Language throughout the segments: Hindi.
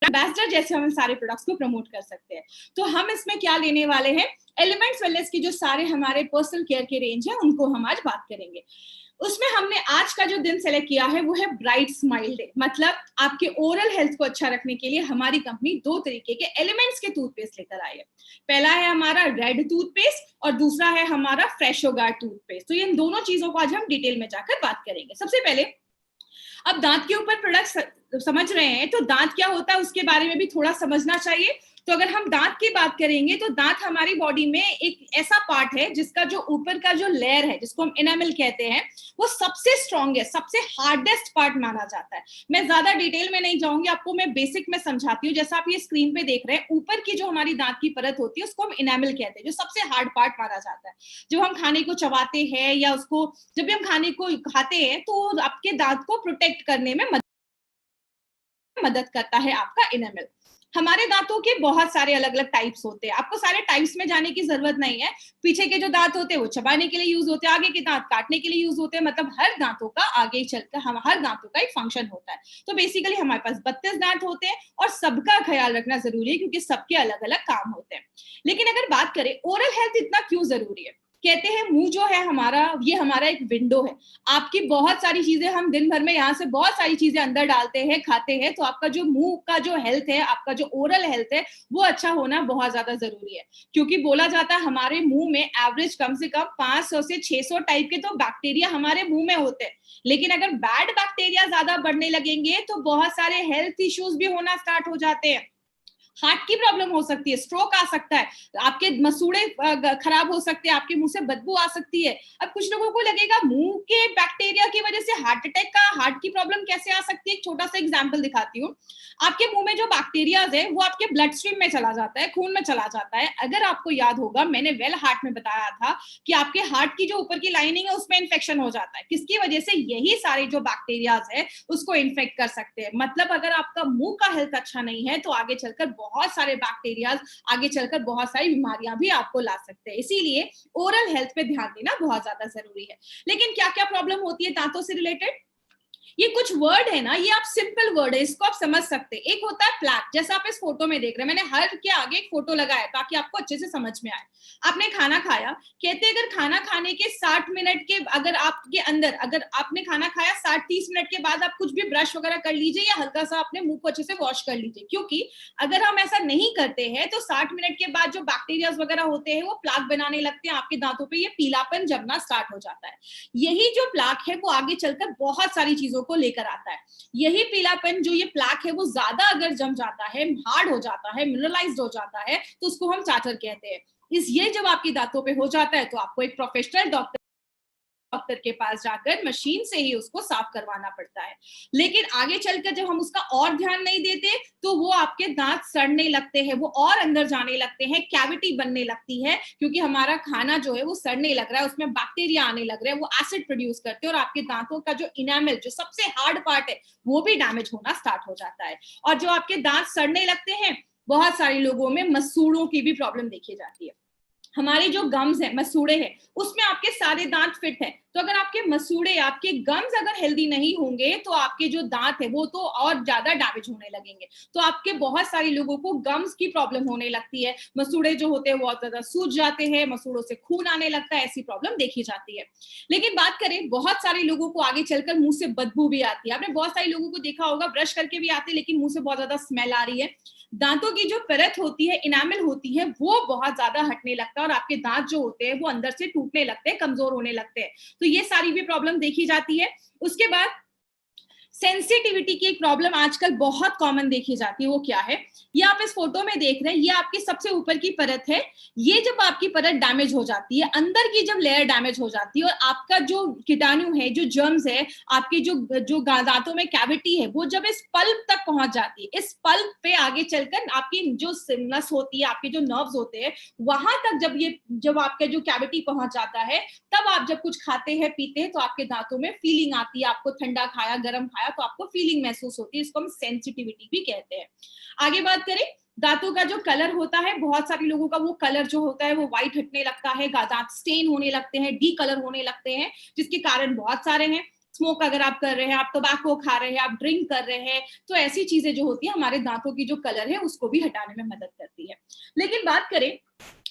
एम्बेसडर जैसे हम सारे प्रोडक्ट्स को प्रमोट कर सकते हैं। तो हम इसमें क्या लेने वाले हैं, एलिमेंट्स वेलनेस की जो सारे हमारे पर्सनल केयर के रेंज है उनको हम आज बात करेंगे। उसमें हमने आज का जो दिन सेलेक्ट किया है वो है ब्राइट स्माइल डे। मतलब आपके ओरल हेल्थ को अच्छा रखने के लिए हमारी कंपनी 2 तरीके के एलिमेंट्स के टूथपेस्ट लेकर आई है। पहला है हमारा रेड टूथपेस्ट और दूसरा है हमारा फ्रेशो गार्ड टूथपेस्ट। तो इन दोनों चीजों को आज हम डिटेल में जाकर बात करेंगे। सबसे पहले अब दांत के ऊपर प्रोडक्ट समझ रहे हैं तो दांत क्या होता है उसके बारे में भी थोड़ा समझना चाहिए। तो अगर हम दांत की बात करेंगे तो दांत हमारी बॉडी में एक ऐसा पार्ट है जिसका जो ऊपर का जो लेयर है जिसको हम एनामल कहते हैं वो सबसे स्ट्रॉन्गेस्ट, सबसे हार्डेस्ट पार्ट माना जाता है। मैं ज्यादा डिटेल में नहीं जाऊंगी, आपको मैं बेसिक में समझाती हूँ। जैसा आप ये स्क्रीन पे देख रहे हैं, ऊपर की जो हमारी दांत की परत होती है उसको हम एनामल कहते हैं, जो सबसे हार्ड पार्ट माना जाता है। जब हम खाने को चबाते हैं या उसको जब भी हम खाने को खाते हैं तो आपके दांत को प्रोटेक्ट करने में मदद करता है आपका एनामल। हमारे दांतों के बहुत सारे अलग अलग टाइप्स होते हैं, आपको सारे टाइप्स में जाने की जरूरत नहीं है। पीछे के जो दांत होते हैं वो चबाने के लिए यूज होते हैं, आगे के दांत काटने के लिए यूज होते हैं। मतलब हर दांतों का आगे चलकर हर दांतों का एक फंक्शन होता है। तो बेसिकली हमारे पास 32 दांत होते हैं और सबका ख्याल रखना जरूरी है क्योंकि सबके अलग अलग काम होते हैं। लेकिन अगर बात करें ओरल हेल्थ इतना क्यों जरूरी है, कहते हैं मुंह जो है हमारा, ये हमारा एक विंडो है। आपकी बहुत सारी चीजें हम दिन भर में यहाँ से बहुत सारी चीजें अंदर डालते हैं, खाते हैं, तो आपका जो मुंह का जो हेल्थ है, आपका जो ओरल हेल्थ है वो अच्छा होना बहुत ज्यादा जरूरी है। क्योंकि बोला जाता है हमारे मुंह में एवरेज कम से कम 500 से 600 टाइप के तो बैक्टीरिया हमारे मुंह में होते हैं। लेकिन अगर बैड बैक्टीरिया ज्यादा बढ़ने लगेंगे तो बहुत सारे हेल्थ इश्यूज भी होना स्टार्ट हो जाते हैं। हार्ट की प्रॉब्लम हो सकती है, स्ट्रोक आ सकता है, आपके मसूड़े खराब हो सकते हैं, आपके मुंह से बदबू आ सकती है। अब कुछ लोगों को लगेगा मुंह के बैक्टीरिया की वजह से हार्ट अटैक का, हार्ट की प्रॉब्लम कैसे आ सकती है। एक छोटा सा एग्जांपल दिखाती हूँ। आपके मुंह में जो बैक्टीरियाज है वो आपके ब्लड स्ट्रीम में चला जाता है, खून में चला जाता है। अगर आपको याद होगा मैंने वेल हार्ट में बताया था कि आपके हार्ट की जो ऊपर की लाइनिंग है उसमें इन्फेक्शन हो जाता है। किसकी वजह से, यही सारे जो बैक्टीरियाज है उसको इन्फेक्ट कर सकते हैं। मतलब अगर आपका मुंह का हेल्थ अच्छा नहीं है तो आगे चलकर बहुत सारे बैक्टीरियाज, आगे चलकर बहुत सारी बीमारियां भी आपको ला सकते हैं। इसीलिए ओरल हेल्थ पे ध्यान देना बहुत ज्यादा जरूरी है। लेकिन क्या क्या प्रॉब्लम होती है दांतों से रिलेटेड, ये कुछ वर्ड है ना, ये आप सिंपल वर्ड है, इसको आप समझ सकते हैं। एक होता है प्लैक, जैसा आप इस फोटो में देख रहे हैं, मैंने हर के आगे एक फोटो लगाया ताकि आपको अच्छे से समझ में आए। आपने खाना खाया, कहते हैं अगर खाना खाने के 60 मिनट के अगर आपके अंदर, अगर आपने खाना खाया 60-30 मिनट के बाद आप कुछ भी ब्रश वगैरह कर लीजिए या हल्का सा अपने मुंह को अच्छे से वॉश कर लीजिए। क्योंकि अगर हम ऐसा नहीं करते हैं तो 60 मिनट के बाद जो बैक्टीरिया वगैरह होते हैं वो प्लाक बनाने लगते हैं आपके दांतों पे, ये पीलापन जमना स्टार्ट हो जाता है। यही जो प्लाक है वो आगे चलकर बहुत सारी चीजों को लेकर आता है। यही पीलापन जो ये प्लाक है वो ज्यादा अगर जम जाता है, हार्ड हो जाता है, मिनरलाइज्ड हो जाता है तो उसको हम चाटर कहते हैं। ये जब आपकी दांतों पे हो जाता है तो आपको एक प्रोफेशनल डॉक्टर के पास जाकर मशीन से ही उसको साफ करवाना पड़ता है। लेकिन आगे चलकर जब हम उसका और ध्यान नहीं देते तो वो आपके दांत सड़ने लगते हैं, वो और अंदर जाने लगते हैं, कैविटी बनने लगती है। क्योंकि हमारा खाना जो है वो सड़ने लग रहा है, उसमें बैक्टीरिया आने लग रहे हैं, वो एसिड प्रोड्यूस करते हैं और आपके दांतों का जो इनामल, जो सबसे हार्ड पार्ट है, वो भी डैमेज होना स्टार्ट हो जाता है। और जो आपके दांत सड़ने लगते हैं, बहुत सारे लोगों में मसूड़ों की भी प्रॉब्लम देखी जाती है। हमारे जो गम्स है, मसूड़े हैं, उसमें आपके सारे दांत फिट है। तो अगर आपके मसूड़े, आपके गम्स अगर हेल्दी नहीं होंगे तो आपके जो दांत है वो तो और ज्यादा डैमेज होने लगेंगे। तो आपके बहुत सारे लोगों को गम्स की प्रॉब्लम होने लगती है, मसूड़े जो होते हैं वो बहुत ज्यादा सूज जाते हैं, मसूड़ों से खून आने लगता है, ऐसी प्रॉब्लम देखी जाती है। लेकिन बात करें, बहुत सारे लोगों को आगे चलकर मुंह से बदबू भी आती है। आपने बहुत सारे लोगों को देखा होगा ब्रश करके भी आते लेकिन मुंह से बहुत ज्यादा स्मेल आ रही है। दांतों की जो परत होती है, इनामल होती है, वो बहुत ज्यादा हटने लगता है और आपके दांत जो होते हैं वो अंदर से टूटने लगते हैं, कमजोर होने लगते हैं। तो ये सारी भी प्रॉब्लम देखी जाती है। उसके बाद सेंसिटिविटी की एक प्रॉब्लम आजकल बहुत कॉमन देखी जाती है। वो क्या है, ये आप इस फोटो में देख रहे हैं, ये आपकी सबसे ऊपर की परत है। ये जब आपकी परत डैमेज हो जाती है, अंदर की जब लेयर डैमेज हो जाती है और आपका जो कीटाणु है, जो जर्म्स है, आपके जो दांतों में कैविटी है, वो जब इस पल्प तक पहुंच जाती है, इस पल्प पे आगे चलकर आपकी जो नस होती है, आपके जो नर्व्स होते हैं, वहां तक जब आपके जो कैविटी पहुंच जाता है, तब आप जब कुछ खाते हैं, पीते हैं, तो आपके दांतों में फीलिंग आती है। आपको ठंडा खाया, गर्म खाया तो आपको फीलिंग महसूस होती है, इसको हम सेंसिटिविटी भी कहते हैं। आगे बात करें, दांतों का जो कलर होता है, बहुत सारे लोगों का वो कलर जो होता है वो व्हाइट हटने लगता है, दांत स्टेन होने लगते हैं, डी कलर होने लगते हैं, जिसके कारण बहुत सारे हैं। स्मोक अगर आप कर रहे हैं, आप टोबैको खा रहे हैं, आप ड्रिंक कर रहे हैं, तो ऐसी चीजें जो होती है हमारे दांतों की जो कलर है उसको भी हटाने में मदद करती है। लेकिन बात करें,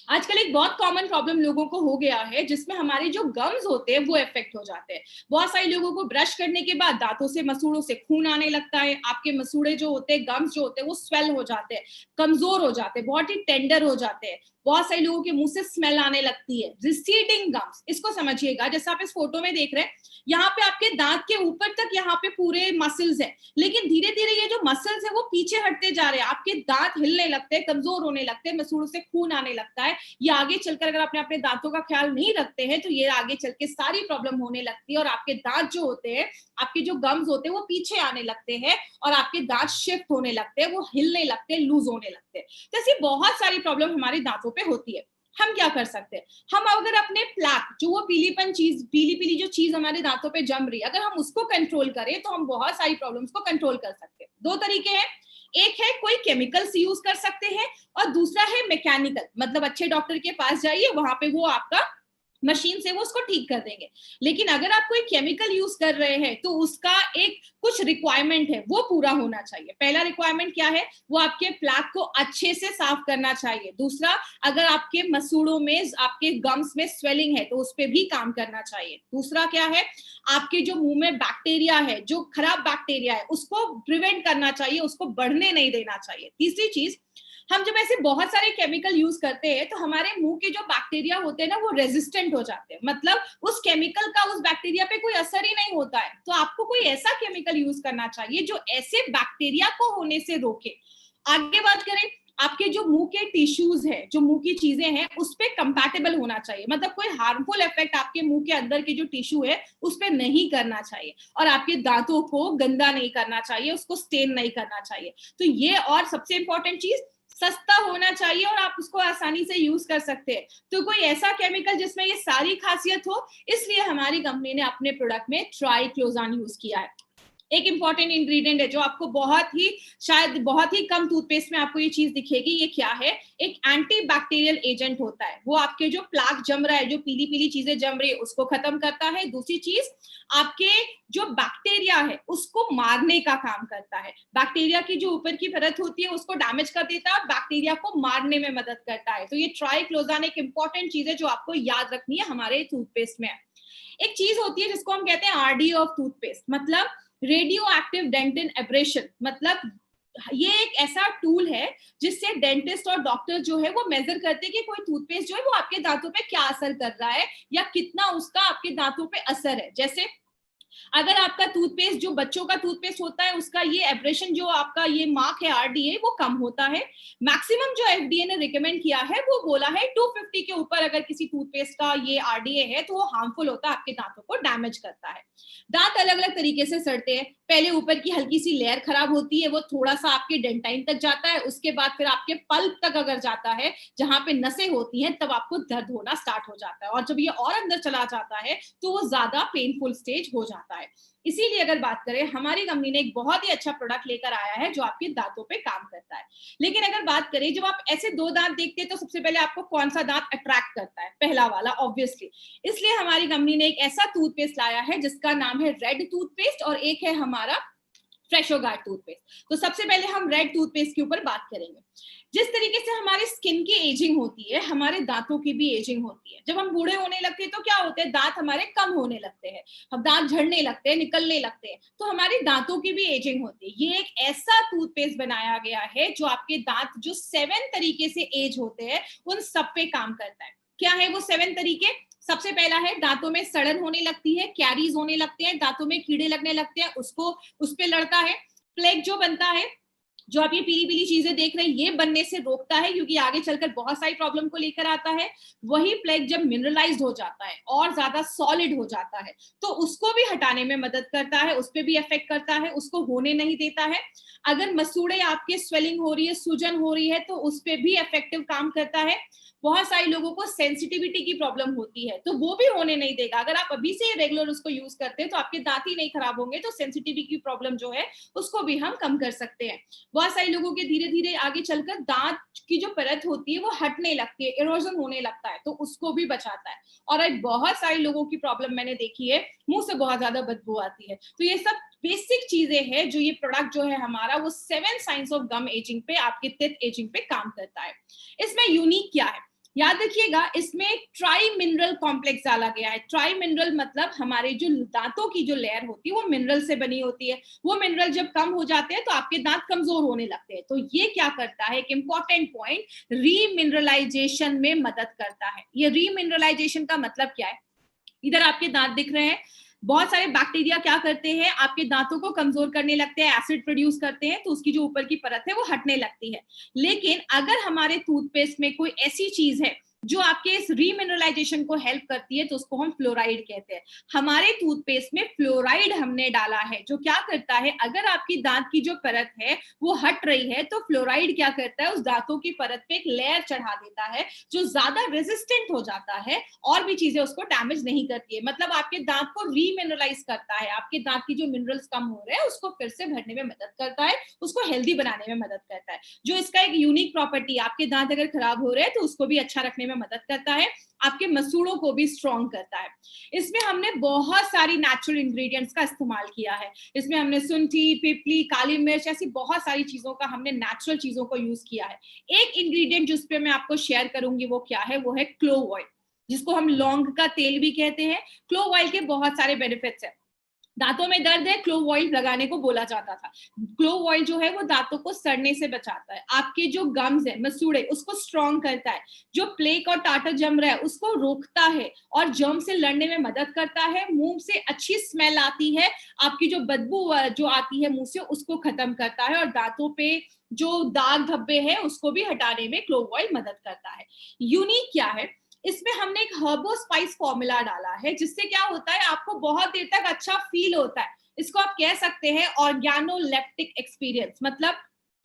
आजकल एक बहुत कॉमन प्रॉब्लम लोगों को हो गया है जिसमें हमारे जो गम्स होते हैं वो इफेक्ट हो जाते हैं। बहुत सारे लोगों को ब्रश करने के बाद दांतों से, मसूड़ों से खून आने लगता है, आपके मसूड़े जो होते हैं, गम्स जो होते हैं वो स्वेल हो जाते हैं, कमजोर हो जाते हैं, बहुत ही टेंडर हो जाते हैं। बहुत सारे लोगों के मुंह से स्मेल आने लगती है, रिसीडिंग गम्स। इसको समझिएगा, जैसे आप इस फोटो में देख रहे हैं, यहाँ पे आपके दांत के ऊपर तक यहाँ पे पूरे मसल्स है, लेकिन धीरे धीरे ये जो मसल्स है वो पीछे हटते जा रहे हैं, आपके दांत हिलने लगते हैं, कमजोर होने लगते हैं, मसूड़ों से खून आने लगता है। ये आगे चलकर अगर आपने अपने दांतों का ख्याल नहीं रखते हैं तो ये आगे चल के सारी प्रॉब्लम होने लगती है, और आपके दांत जो होते हैं, आपके जो गम्स होते हैं वो पीछे आने लगते हैं, और आपके दांत शिफ्ट होने लगते हैं, वो हिलने लगते हैं, लूज होने लगते हैं। तो ऐसी बहुत सारी प्रॉब्लम हमारे दांतों पे होती है। हम क्या कर सकते हैं? हम अगर अपने प्लैक, जो वो पीलीपन चीज, पीली पीली जो चीज हमारे दांतों पे जम रही है, अगर हम उसको कंट्रोल करें तो हम बहुत सारी प्रॉब्लम्स को कंट्रोल कर सकते हैं। दो तरीके हैं, एक है कोई केमिकल्स यूज कर सकते हैं, और दूसरा है मैकेनिकल, मतलब अच्छे डॉक्टर के पास जाइए, वहां पे वो आपका मशीन से वो उसको ठीक कर देंगे। लेकिन अगर आप कोई केमिकल यूज कर रहे हैं तो उसका एक कुछ रिक्वायरमेंट है, वो पूरा होना चाहिए। पहला रिक्वायरमेंट क्या है? वो आपके प्लैक को अच्छे से साफ करना चाहिए। दूसरा, अगर आपके मसूड़ों में, आपके गम्स में स्वेलिंग है तो उस पर भी काम करना चाहिए। दूसरा क्या है? आपके जो मुंह में बैक्टीरिया है, जो खराब बैक्टीरिया है, उसको प्रिवेंट करना चाहिए, उसको बढ़ने नहीं देना चाहिए। तीसरी चीज, हम जब ऐसे बहुत सारे केमिकल यूज करते हैं तो हमारे मुंह के जो बैक्टीरिया होते हैं ना, वो रेजिस्टेंट हो जाते हैं, मतलब उस केमिकल का उस बैक्टीरिया पे कोई असर ही नहीं होता है। तो आपको कोई ऐसा केमिकल यूज करना चाहिए जो ऐसे बैक्टीरिया को होने से रोके। आगे बात करें, आपके जो मुंह के टिश्यूज है, जो मुंह की चीजें हैं, उस पर कंपैटिबल होना चाहिए, मतलब कोई हार्मफुल इफेक्ट आपके मुंह के अंदर के जो टिश्यू है उस पर नहीं करना चाहिए, और आपके दांतों को गंदा नहीं करना चाहिए, उसको स्टेन नहीं करना चाहिए। तो ये, और सबसे इंपॉर्टेंट चीज, सस्ता होना चाहिए और आप उसको आसानी से यूज कर सकते हैं। तो कोई ऐसा केमिकल जिसमें ये सारी खासियत हो, इसलिए हमारी कंपनी ने अपने प्रोडक्ट में ट्राइक्लोज़ान यूज किया है। एक इंपॉर्टेंट इंग्रेडिएंट है जो आपको बहुत ही, शायद बहुत ही कम टूथपेस्ट में आपको ये चीज दिखेगी। ये क्या है? एक एंटी बैक्टीरियल एजेंट होता है। वो आपके जो प्लाक जम रहा है, जो पीली पीली चीजें जम रही है, उसको खत्म करता है। दूसरी चीज, आपके जो बैक्टीरिया है उसको मारने का काम करता है। बैक्टीरिया की जो ऊपर की परत होती है उसको डैमेज कर देता है, बैक्टीरिया को मारने में मदद करता है। तो ये ट्राइक्लोज़ान एक इंपॉर्टेंट चीज है जो आपको याद रखनी है हमारे टूथपेस्ट में। एक चीज होती है जिसको हम कहते हैं आरडी ऑफ टूथपेस्ट, मतलब रेडियो एक्टिव डेंटिन एब्रेशन। मतलब ये एक ऐसा टूल है जिससे डेंटिस्ट और डॉक्टर जो है वो मेजर करते हैं कि कोई टूथपेस्ट जो है वो आपके दांतों पे क्या असर कर रहा है, या कितना उसका आपके दांतों पे असर है। जैसे अगर आपका टूथपेस्ट, जो बच्चों का टूथपेस्ट होता है, उसका ये एब्रेशन, जो आपका ये मार्क है आरडीए, वो कम होता है। मैक्सिमम जो एफडीए ने रिकमेंड किया है वो बोला है 250 के ऊपर अगर किसी टूथपेस्ट का ये आरडीए है तो वो हार्मफुल होता है, आपके दांतों को डैमेज करता है। दांत अलग अलग तरीके से सड़ते हैं। पहले ऊपर की हल्की सी लेयर खराब होती है, वो थोड़ा सा आपके डेंटाइन तक जाता है, उसके बाद फिर आपके पल्प तक अगर जाता है, जहां पे नसें होती हैं, तब आपको दर्द होना स्टार्ट हो जाता है, और जब ये और अंदर चला जाता है तो वो ज्यादा पेनफुल स्टेज हो जाता है। इसीलिए अगर बात करें, हमारी कंपनी ने एक बहुत ही अच्छा प्रोडक्ट लेकर आया है जो आपके दांतों पे काम करता है। लेकिन अगर बात करें, जब आप ऐसे दो दांत देखते हैं तो सबसे पहले आपको कौन सा दांत अट्रैक्ट करता है? पहला वाला, ऑब्वियसली। इसलिए हमारी कंपनी ने एक ऐसा टूथपेस्ट लाया है जिसका नाम है रेड टूथपेस्ट, और एक है हमारा फ्रेशो गार्ड टूथपेस्ट। तो सबसे पहले हम रेड टूथपेस्ट के ऊपर बात करेंगे। जिस तरीके से हमारे स्किन की एजिंग होती है, हमारे दांतों की भी एजिंग होती है। जब हम बूढ़े होने लगते हैं तो क्या होते हैं? दांत हमारे कम होने लगते हैं, हम दांत झड़ने लगते हैं, निकलने लगते हैं, तो हमारे दांतों की भी एजिंग होती है। ये एक ऐसा टूथपेस्ट बनाया गया है जो आपके दांत जो 7 तरीके से एज होते हैं उन सब पे काम करता है। क्या है वो 7 तरीके? सबसे पहला है, दांतों में सड़न होने लगती है, कैरीज होने लगते हैं, दांतों में कीड़े लगने लगते हैं, उसको उस पे लड़ता है। प्लेग जो बनता है, जो आप ये पीली पीली चीजें देख रहे हैं, ये बनने से रोकता है, क्योंकि आगे चलकर बहुत सारी प्रॉब्लम को लेकर आता है। वही प्लेग जब मिनरलाइज्ड हो जाता है और ज्यादा सॉलिड हो जाता है तो उसको भी हटाने में मदद करता है, उस पर भी इफेक्ट करता है, उसको होने नहीं देता है। अगर मसूड़े आपके स्वेलिंग हो रही है, सूजन हो रही है, तो उस पर भी इफेक्टिव काम करता है। बहुत सारे लोगों को सेंसिटिविटी की प्रॉब्लम होती है तो वो भी होने नहीं देगा। अगर आप अभी से रेगुलर उसको यूज करते हैं तो आपके दांत ही नहीं खराब होंगे, तो सेंसिटिविटी की प्रॉब्लम जो है उसको भी हम कम कर सकते हैं। बहुत सारे लोगों के धीरे धीरे आगे चलकर दांत की जो परत होती है वो हटने लगती है, इरोजन होने लगता है, तो उसको भी बचाता है। और आज बहुत सारे लोगों की प्रॉब्लम मैंने देखी है, मुंह से बहुत ज्यादा बदबू आती है। तो ये सब बेसिक चीजें हैं जो ये प्रोडक्ट जो है हमारा वो 7 साइंस ऑफ गम एजिंग पे, आपके टीथ एजिंग पे काम करता है। इसमें यूनिक क्या है, याद रखिएगा, इसमें ट्राई मिनरल कॉम्प्लेक्स डाला गया है। ट्राई मिनरल मतलब हमारे जो दांतों की जो लेयर होती है वो मिनरल से बनी होती है। वो मिनरल जब कम हो जाते हैं तो आपके दांत कमजोर होने लगते हैं। तो ये क्या करता है, एक इंपॉर्टेंट पॉइंट, रीमिनरलाइजेशन में मदद करता है। ये रीमिनरलाइजेशन का मतलब क्या है, इधर आपके दांत दिख रहे हैं, बहुत सारे बैक्टीरिया क्या करते हैं, आपके दांतों को कमजोर करने लगते हैं, एसिड प्रोड्यूस करते हैं, तो उसकी जो ऊपर की परत है वो हटने लगती है। लेकिन अगर हमारे टूथपेस्ट में कोई ऐसी चीज है जो आपके इस रीमिनरलाइजेशन को हेल्प करती है, तो उसको हम फ्लोराइड कहते हैं। हमारे टूथपेस्ट में फ्लोराइड हमने डाला है, जो क्या करता है, अगर आपकी दांत की जो परत है वो हट रही है तो फ्लोराइड क्या करता है, उस दांतों की परत पे एक लेयर चढ़ा देता है जो ज्यादा रेजिस्टेंट हो जाता है और भी चीजें उसको डैमेज नहीं करती है। मतलब आपके दांत को रीमिनरलाइज करता है, आपके दांत की जो मिनरल्स कम हो रहे हैं उसको फिर से भरने में मदद करता है, उसको हेल्दी बनाने में मदद करता है। जो इसका एक यूनिक प्रॉपर्टी, आपके दांत अगर खराब हो रहे हैं तो उसको भी अच्छा रखने में मदद करता है, आपके मसूड़ों को भी स्ट्रॉन्ग करता है। इसमें हमने बहुत सारी नेचुरल इंग्रेडिएंट्स का इस्तेमाल किया है। इसमें हमने सुंठी, पिपली, काली मिर्च, ऐसी बहुत सारी चीजों का, हमने नेचुरल चीजों को यूज किया है। एक इंग्रेडिएंट जिस पे मैं आपको शेयर करूंगी वो क्या है, वो है क्लोव ऑयल, जिसको हम लौंग का तेल भी कहते हैं। क्लोव ऑयल के बहुत सारे बेनिफिट्स हैं। दांतों में दर्द है, क्लोव ऑयल लगाने को बोला जाता था। क्लोव ऑयल जो है वो दांतों को सड़ने से बचाता है, आपके जो गम्स है, मसूड़े, उसको स्ट्रॉन्ग करता है, जो प्लेक और टाटर जम रहा है उसको रोकता है और जर्म से लड़ने में मदद करता है, मुंह से अच्छी स्मेल आती है, आपकी जो बदबू जो आती है मुंह से उसको खत्म करता है, और दांतों पे जो दाग धब्बे हैं उसको भी हटाने में क्लोव ऑयल मदद करता है। यूनिक क्या है, इसमें हमने एक हर्बो स्पाइस फॉर्मूला डाला है, जिससे क्या होता है, आपको बहुत देर तक अच्छा फील होता है। इसको आप कह सकते हैं ऑर्गेनोलेप्टिक एक्सपीरियंस। मतलब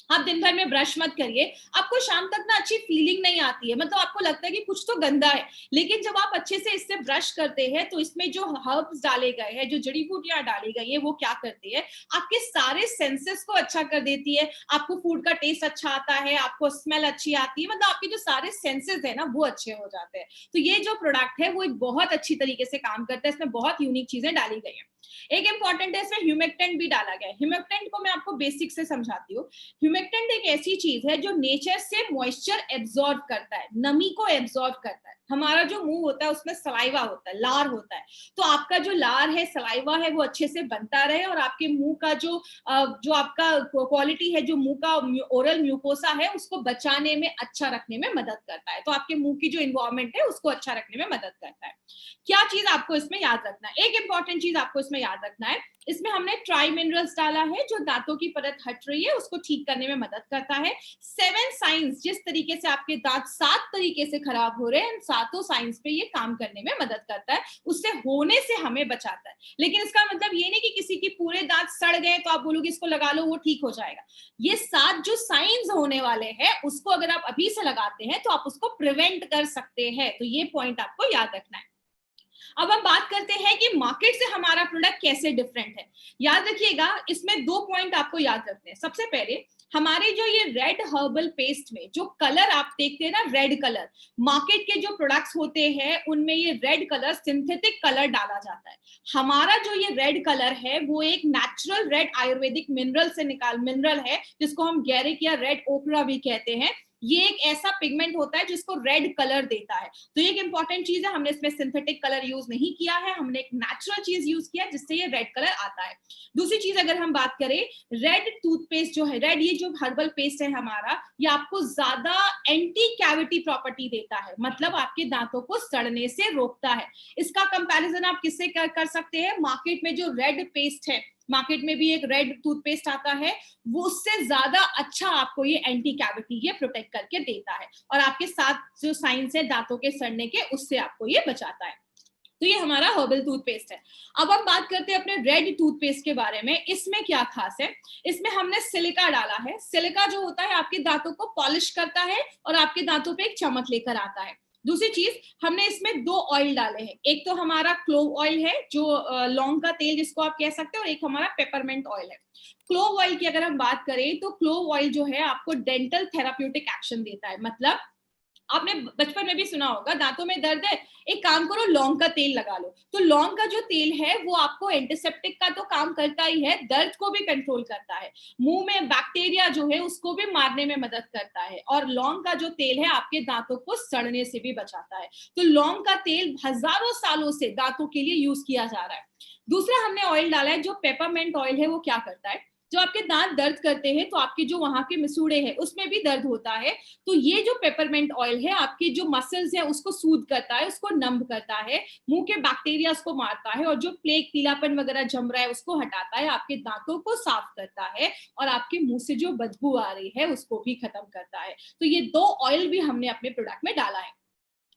आप दिन भर में ब्रश मत करिए, आपको शाम तक ना अच्छी फीलिंग नहीं आती है, मतलब आपको लगता है कि कुछ तो गंदा है। लेकिन जब आप अच्छे से इससे ब्रश करते हैं तो इसमें जो हर्ब्स डाले गए हैं, जो जड़ी बूटियां डाली गई है, वो क्या करती है, आपके सारे सेंसेस को अच्छा कर देती है। आपको फूड का टेस्ट अच्छा आता है, आपको स्मेल अच्छी आती है, मतलब आपके जो सारे सेंसेस है ना वो अच्छे हो जाते हैं। तो ये जो प्रोडक्ट है वो एक बहुत अच्छी तरीके से काम करता है। इसमें बहुत यूनिक चीजें डाली गई है। एक इंपॉर्टेंट है, इसमें ह्यूमेक्टेंट भी डाला गया है। ह्यूमेक्टेंट को मैं आपको बेसिक से समझाती हूँ। ह्यूमेक्टेंट एक ऐसी चीज है जो नेचर से मॉइस्चर एब्जॉर्ब करता है, नमी को एब्जॉर्ब करता है। हमारा जो मुंह होता है उसमें सलाइवा होता है, लार होता है, तो आपका जो लार है, सलाइवा है, वो अच्छे से बनता रहे और आपके मुंह का जो आपका क्वालिटी है, जो मुंह का ओरल म्यूकोसा है, उसको बचाने में, अच्छा रखने में मदद करता है। तो आपके मुंह की जो इन्वायरमेंट है उसको अच्छा रखने में मदद करता है। क्या चीज आपको इसमें याद रखना है, एक इंपॉर्टेंट चीज आपको इसमें याद रखना है, इसमें हमने ट्राई मिनरल्स डाला है जो दांतों की परत हट रही है उसको ठीक करने में मदद करता है। 7 साइंस, जिस तरीके से आपके दांत 7 तरीके से खराब हो रहे हैं, सातों साइंस पे ये काम करने में मदद करता है, उससे होने से हमें बचाता है। लेकिन इसका मतलब ये नहीं कि किसी की पूरे दांत सड़ गए तो आप बोलोगे इसको लगा लो वो ठीक हो जाएगा। ये 7 जो साइंस होने वाले हैं उसको अगर आप अभी से लगाते हैं तो आप उसको प्रिवेंट कर सकते हैं। तो ये पॉइंट आपको याद रखना है। अब हम बात करते हैं कि मार्केट से हमारा प्रोडक्ट कैसे डिफरेंट है। याद रखिएगा, इसमें 2 पॉइंट आपको याद रखने हैं। सबसे पहले, हमारे जो ये रेड हर्बल पेस्ट में जो कलर आप देखते हैं ना, रेड कलर, मार्केट के जो प्रोडक्ट्स होते हैं उनमें ये रेड कलर, सिंथेटिक कलर डाला जाता है। हमारा जो ये रेड कलर है वो एक नेचुरल रेड आयुर्वेदिक मिनरल है, जिसको हम गैरिक या रेड ओकरा भी कहते हैं। ये एक ऐसा पिगमेंट होता है जिसको रेड कलर देता है। तो एक इंपॉर्टेंट चीज है, हमने इसमें सिंथेटिक कलर यूज नहीं किया है, हमने एक नेचुरल चीज यूज किया जिससे ये रेड कलर आता है। दूसरी चीज अगर हम बात करें, रेड टूथपेस्ट जो है, रेड ये जो हर्बल पेस्ट है हमारा, ये आपको ज्यादा एंटी कैविटी प्रॉपर्टी देता है, मतलब आपके दांतों को सड़ने से रोकता है। इसका कंपैरिजन आप किससे कर सकते हैं, मार्केट में जो रेड पेस्ट है, मार्केट में भी एक रेड टूथपेस्ट आता है, वो उससे ज्यादा अच्छा आपको ये एंटी कैविटी ये प्रोटेक्ट करके देता है, और आपके साथ जो साइंस है दांतों के सड़ने के, उससे आपको ये बचाता है। तो ये हमारा हर्बल टूथपेस्ट है। अब हम बात करते हैं अपने रेड टूथपेस्ट के बारे में। इसमें क्या खास है, इसमें हमने सिलिका डाला है। सिलिका जो होता है आपके दांतों को पॉलिश करता है और आपके दांतों पे एक चमक लेकर आता है। दूसरी चीज, हमने इसमें 2 ऑयल डाले हैं। एक तो हमारा क्लोव ऑयल है जो लौंग का तेल जिसको आप कह सकते हैं, और एक हमारा पेपरमेंट ऑयल है। क्लोव ऑयल की अगर हम बात करें तो क्लोव ऑयल जो है आपको डेंटल थेराप्यूटिक एक्शन देता है। मतलब आपने बचपन में भी सुना होगा, दांतों में दर्द है, एक काम करो लौंग का तेल लगा लो। तो लौंग का जो तेल है वो आपको एंटीसेप्टिक का तो काम करता ही है, दर्द को भी कंट्रोल करता है, मुंह में बैक्टीरिया जो है उसको भी मारने में मदद करता है, और लौंग का जो तेल है आपके दांतों को सड़ने से भी बचाता है। तो लौंग का तेल हजारों सालों से दांतों के लिए यूज किया जा रहा है। दूसरा हमने ऑयल डाला है जो पेपरमेंट ऑयल है। वो क्या करता है, जो आपके दांत दर्द करते हैं तो आपके जो वहां के मिसूड़े हैं उसमें भी दर्द होता है, तो ये जो पेपरमेंट ऑयल है आपके जो मसल्स है उसको सूद करता है, उसको नंब करता है, मुंह के बैक्टीरिया को मारता है, और जो प्लेग पीलापन वगैरह जम रहा है उसको हटाता है, आपके दांतों को साफ करता है, और आपके मुंह से जो बदबू आ रही है उसको भी खत्म करता है। तो ये 2 ऑयल भी हमने अपने प्रोडक्ट में डाला है।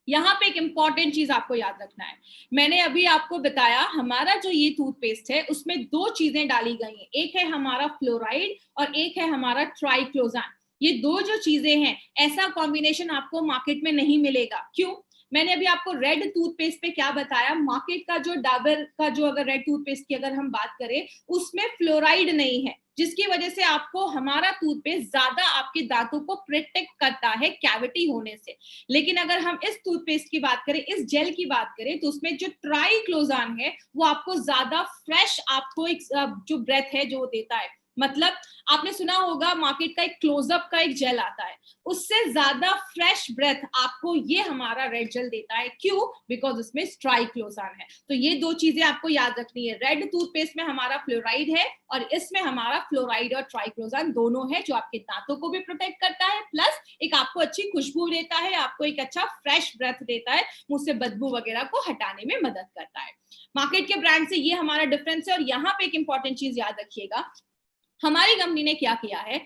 यहाँ पे एक इंपॉर्टेंट चीज आपको याद रखना है, मैंने अभी आपको बताया हमारा जो ये टूथपेस्ट है उसमें 2 चीजें डाली गई हैं, एक है हमारा फ्लोराइड और एक है हमारा ट्राइक्लोजान। ये 2 जो चीजें हैं, ऐसा कॉम्बिनेशन आपको मार्केट में नहीं मिलेगा। क्यों? मैंने अभी आपको रेड टूथपेस्ट पे क्या बताया, मार्केट का जो डाबर का जो अगर रेड टूथपेस्ट की अगर हम बात करें उसमें फ्लोराइड नहीं है, जिसकी वजह से आपको हमारा टूथपेस्ट ज्यादा आपके दांतों को प्रोटेक्ट करता है कैविटी होने से। लेकिन अगर हम इस टूथपेस्ट की बात करें, इस जेल की बात करें, तो उसमें जो ट्राइक्लोजान है वो आपको ज्यादा फ्रेश, आपको एक जो ब्रेथ है जो देता है। मतलब आपने सुना होगा मार्केट का एक क्लोजअप का एक जेल आता है, उससे ज्यादा फ्रेश ब्रेथ आपको ये हमारा रेड जेल देता है। क्यों? बिकॉज उसमें ट्राइक्लोजान है। तो ये 2 चीजें आपको याद रखनी है, रेड टूथपेस्ट में हमारा फ्लोराइड है और इसमें हमारा फ्लोराइड और ट्राइक्लोजान दोनों है, जो आपके दांतों को भी प्रोटेक्ट करता है, प्लस एक आपको अच्छी खुशबू देता है, आपको एक अच्छा फ्रेश ब्रेथ देता है, मुंह से बदबू वगैरह को हटाने में मदद करता है। मार्केट के ब्रांड से ये हमारा डिफरेंस है। और यहाँ पे एक इंपॉर्टेंट चीज याद रखिएगा, हमारी कंपनी ने क्या किया है,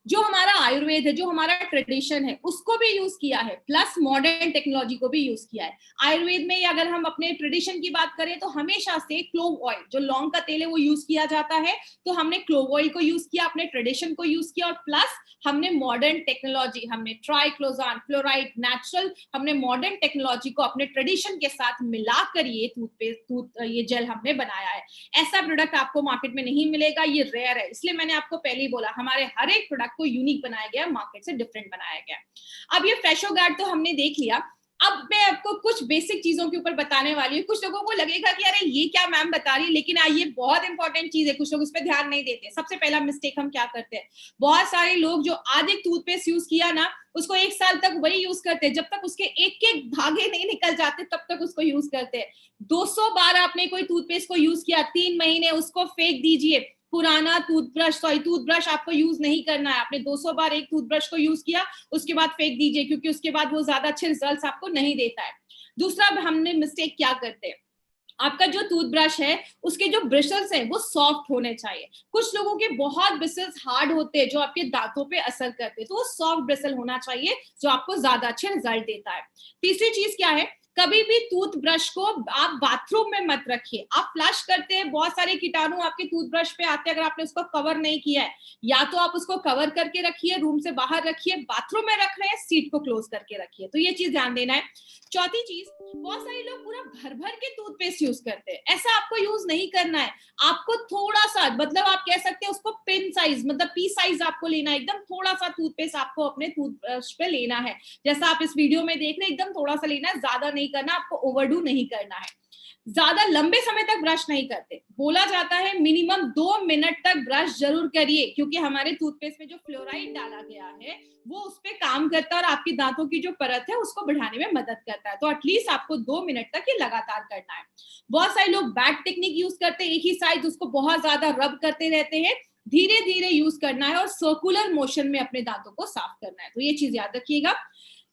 जो हमारा आयुर्वेद है, जो हमारा ट्रेडिशन है, उसको भी यूज किया है, प्लस मॉडर्न टेक्नोलॉजी को भी यूज किया है। आयुर्वेद में अगर हम अपने ट्रेडिशन की बात करें तो हमेशा से क्लोव ऑयल, जो लौंग का तेल है, वो यूज किया जाता है। तो हमने क्लोव ऑयल को यूज किया, अपने ट्रेडिशन को यूज किया, और प्लस हमने मॉडर्न टेक्नोलॉजी, हमने ट्राइक्लोजान, फ्लोराइड, नेचुरल, हमने मॉडर्न टेक्नोलॉजी को अपने ट्रेडिशन के साथ मिलाकर ये टूथपेस्ट ये जेल हमने बनाया है। ऐसा प्रोडक्ट आपको मार्केट में नहीं मिलेगा, ये रेयर है। इसलिए मैंने आपको पहले ही बोला, हमारे हर एक प्रोडक्ट को यूनिक बनाया गया, मार्केट से डिफरेंट बनाया गया। अब ये फ्रेशो गार्ड तो हमने देख लिया, अब मैं आपको कुछ बेसिक चीजों के ऊपर बताने वाली हूँ। कुछ लोगों को लगेगा कि अरे ये क्या मैम बता रही है, लेकिन ये बहुत इंपॉर्टेंट चीज है, कुछ लोग उस पर ध्यान नहीं देते। सबसे पहला मिस्टेक हम क्या करते हैं, बहुत सारे लोग जो आज एक टूथपेस्ट यूज किया ना, उसको 1 साल तक वही यूज करते हैं, जब तक उसके एक एक धागे नहीं निकल जाते तब तक उसको यूज करते हैं। 200 बार आपने कोई टूथपेस्ट को यूज किया, 3 महीने उसको फेंक दीजिए। पुराना टूथब्रश आपको यूज नहीं करना है। आपने 200 बार एक टूथब्रश को यूज किया, उसके बाद फेंक दीजिए, क्योंकि उसके बाद वो ज्यादा अच्छे रिजल्ट्स आपको नहीं देता है। दूसरा हमने मिस्टेक क्या करते हैं, आपका जो टूथब्रश है उसके जो ब्रिसल्स हैं वो सॉफ्ट होने चाहिए। कुछ लोगों के बहुत ब्रिसल्स हार्ड होते हैं जो आपके दांतों पे असर करते हैं, तो वो सॉफ्ट ब्रिसल होना चाहिए जो आपको ज्यादा अच्छे रिजल्ट देता है। तीसरी चीज क्या है, कभी भी टूथब्रश को आप बाथरूम में मत रखिए। आप फ्लश करते हैं, बहुत सारे कीटाणु आपके टूथब्रश पे आते हैं, अगर आपने उसको कवर नहीं किया है, या तो आप उसको कवर करके रखिए, रूम से बाहर रखिए, बाथरूम में रख रहे हैं सीट को क्लोज करके रखिए। तो ये चीज ध्यान देना है। चौथी चीज, बहुत सारे लोग पूरा भर भर के टूथपेस्ट यूज करते हैं, ऐसा आपको यूज नहीं करना है। आपको थोड़ा सा, मतलब आप कह सकते हैं उसको पिन साइज, मतलब पी साइज आपको लेना है, एकदम थोड़ा सा टूथपेस्ट आपको अपने टूथब्रश पे लेना है, जैसा आप इस वीडियो में देख रहे हैं, एकदम थोड़ा सा लेना है, ज्यादा नहीं करना, आपको ओवरडू नहीं करना है। ज्यादा लंबे समय तक ब्रश नहीं करते, बोला जाता है मिनिमम 2 मिनट तक ब्रश जरूर करिए, क्योंकि हमारे टूथपेस्ट में जो फ्लोराइड डाला गया है वो उस पे काम करता है और आपकी दांतों की जो परत है उसको बढ़ाने में मदद करता है। तो एटलीस्ट आपको 2 मिनट तक ये लगातार करना है। बहुत सारे लोग बैट टेक्निक यूज करते हैं, एक ही साइड उसको बहुत ज्यादा रब करते रहते हैं। धीरे धीरे यूज करना है और सर्कुलर मोशन में अपने दांतों को साफ करना है। तो ये चीज याद रखिएगा।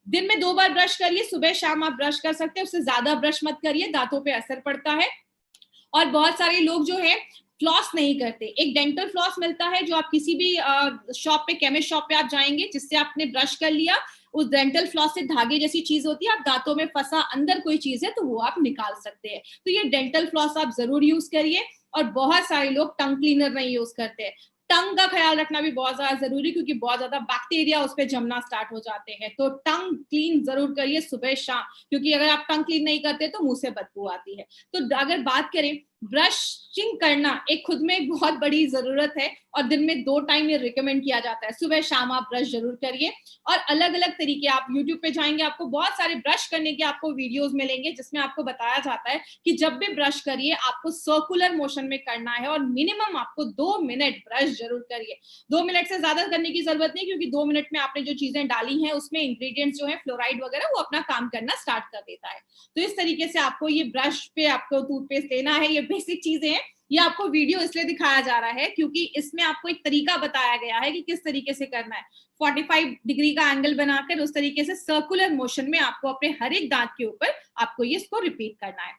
दिन में 2 बार ब्रश करिए, सुबह शाम आप ब्रश कर सकते हैं, उससे ज्यादा ब्रश मत करिए, दांतों पे असर पड़ता है। और बहुत सारे लोग जो है फ्लॉस नहीं करते। एक डेंटल फ्लॉस मिलता है जो आप किसी भी शॉप पे, केमिस्ट शॉप पे आप जाएंगे, जिससे आपने ब्रश कर लिया, उस डेंटल फ्लॉस से धागे जैसी चीज होती है, आप दांतों में फंसा अंदर कोई चीज है तो वो आप निकाल सकते हैं। तो ये डेंटल फ्लॉस आप जरूर यूज करिए। और बहुत सारे लोग टंग क्लीनर नहीं यूज करते। टंग का ख्याल रखना भी बहुत ज्यादा जरूरी, क्योंकि बहुत ज्यादा बैक्टीरिया उस पर जमना स्टार्ट हो जाते हैं। तो टंग क्लीन जरूर करिए सुबह शाम, क्योंकि अगर आप टंग क्लीन नहीं करते तो मुंह से बदबू आती है। तो अगर बात करें, ब्रशिंग करना एक खुद में एक बहुत बड़ी जरूरत है, और दिन में 2 टाइम ये रिकमेंड किया जाता है। सुबह शाम आप ब्रश जरूर करिए, और अलग अलग तरीके, आप यूट्यूब पे जाएंगे आपको बहुत सारे ब्रश करने के आपको वीडियोस मिलेंगे, जिसमें आपको बताया जाता है कि जब भी ब्रश करिए आपको सर्कुलर मोशन में करना है, और मिनिमम आपको 2 मिनट ब्रश जरूर करिए। 2 मिनट से ज्यादा करने की जरूरत नहीं, क्योंकि 2 मिनट में आपने जो चीजें डाली हैं उसमें इंग्रेडिएंट्स जो है फ्लोराइड वगैरह वो अपना काम करना स्टार्ट कर देता है। तो इस तरीके से आपको ये ब्रश पे आपको टूथपेस्ट लेना है। ये बेसिक चीजें हैं, ये आपको वीडियो इसलिए दिखाया जा रहा है क्योंकि इसमें आपको एक तरीका बताया गया है कि किस तरीके से करना है। 45 डिग्री का एंगल बनाकर उस तरीके से सर्कुलर मोशन में आपको अपने हर एक दांत के ऊपर आपको ये इसको रिपीट करना है।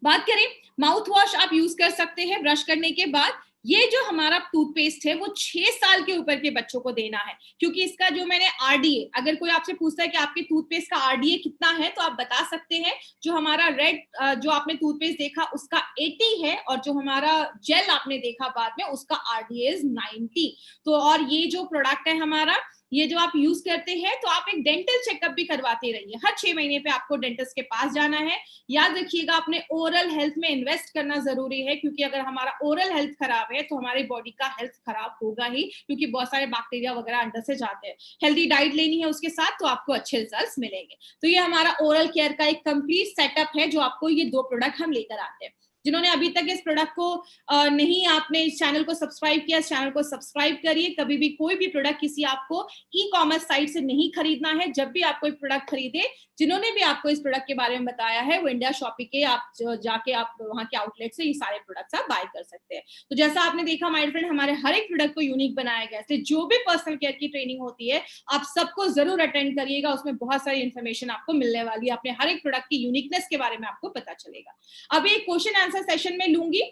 बात करें, माउथ वॉश आप यूज कर सकते हैं ब्रश करने के बाद। ये जो हमारा टूथपेस्ट है वो 6 साल के ऊपर के बच्चों को देना है, क्योंकि इसका जो मैंने आरडीए, अगर कोई आपसे पूछता है कि आपके टूथपेस्ट का आरडीए कितना है, तो आप बता सकते हैं जो हमारा रेड जो आपने टूथपेस्ट देखा उसका 80 है, और जो हमारा जेल आपने देखा बाद में उसका आरडीए इज 90। तो और ये जो प्रोडक्ट है हमारा, ये जो आप यूज करते हैं, तो आप एक डेंटल चेकअप भी करवाते रहिए। हर 6 महीने पे आपको डेंटिस्ट के पास जाना है। याद रखिएगा, अपने ओरल हेल्थ में इन्वेस्ट करना जरूरी है, क्योंकि अगर हमारा ओरल हेल्थ खराब है तो हमारी बॉडी का हेल्थ खराब होगा ही, क्योंकि बहुत सारे बैक्टीरिया वगैरह अंदर से जाते हैं। हेल्दी डाइट लेनी है उसके साथ, तो आपको अच्छे रिजल्ट्स मिलेंगे। तो ये हमारा ओरल केयर का एक कंप्लीट सेटअप है, जो आपको ये 2 प्रोडक्ट हम लेकर आते हैं। जिन्होंने अभी तक इस प्रोडक्ट को नहीं, आपने इस चैनल को सब्सक्राइब किया, इस चैनल को सब्सक्राइब करिए। कभी भी कोई भी प्रोडक्ट किसी आपको ई कॉमर्स साइट से नहीं खरीदना है। जब भी आप कोई प्रोडक्ट खरीदे, जिन्होंने भी आपको इस प्रोडक्ट के बारे में बताया है, वो इंडिया शॉपिंग के आप जाके आप वहां के आउटलेट से ये सारे प्रोडक्ट्स आप बाय कर सकते हैं। तो जैसा आपने देखा माय फ्रेंड, हमारे हर एक प्रोडक्ट को यूनिक बनाया गया है। जो भी पर्सनल केयर की ट्रेनिंग होती है आप सबको जरूर अटेंड करिएगा, उसमें बहुत सारी इन्फॉर्मेशन आपको मिलने वाली है। अपने हर एक प्रोडक्ट की यूनिकनेस के बारे में आपको पता चलेगा। अभी एक क्वेश्चन आंसर सेशन में लूंगी,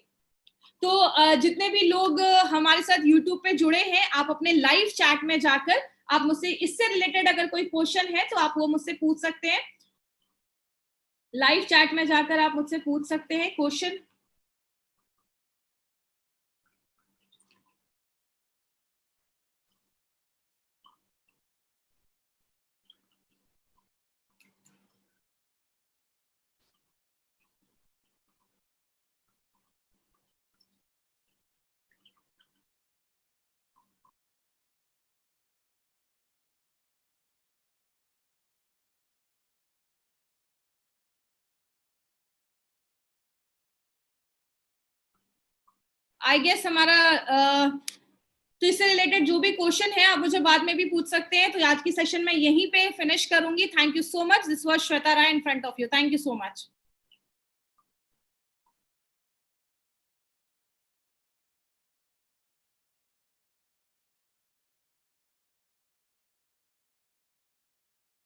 तो जितने भी लोग हमारे साथ यूट्यूब पे जुड़े हैं, आप अपने लाइव चैट में जाकर आप मुझसे इससे रिलेटेड अगर कोई क्वेश्चन है तो आप वो मुझसे पूछ सकते हैं। लाइव चैट में जाकर आप मुझसे पूछ सकते हैं क्वेश्चन। आई गेस हमारा तो इससे रिलेटेड जो भी क्वेश्चन है आप मुझे बाद में भी पूछ सकते हैं। तो आज की सेशन में यहीं पे फिनिश करूंगी। Thank you so much. This was Shweta Rai in front of you. Thank you so much.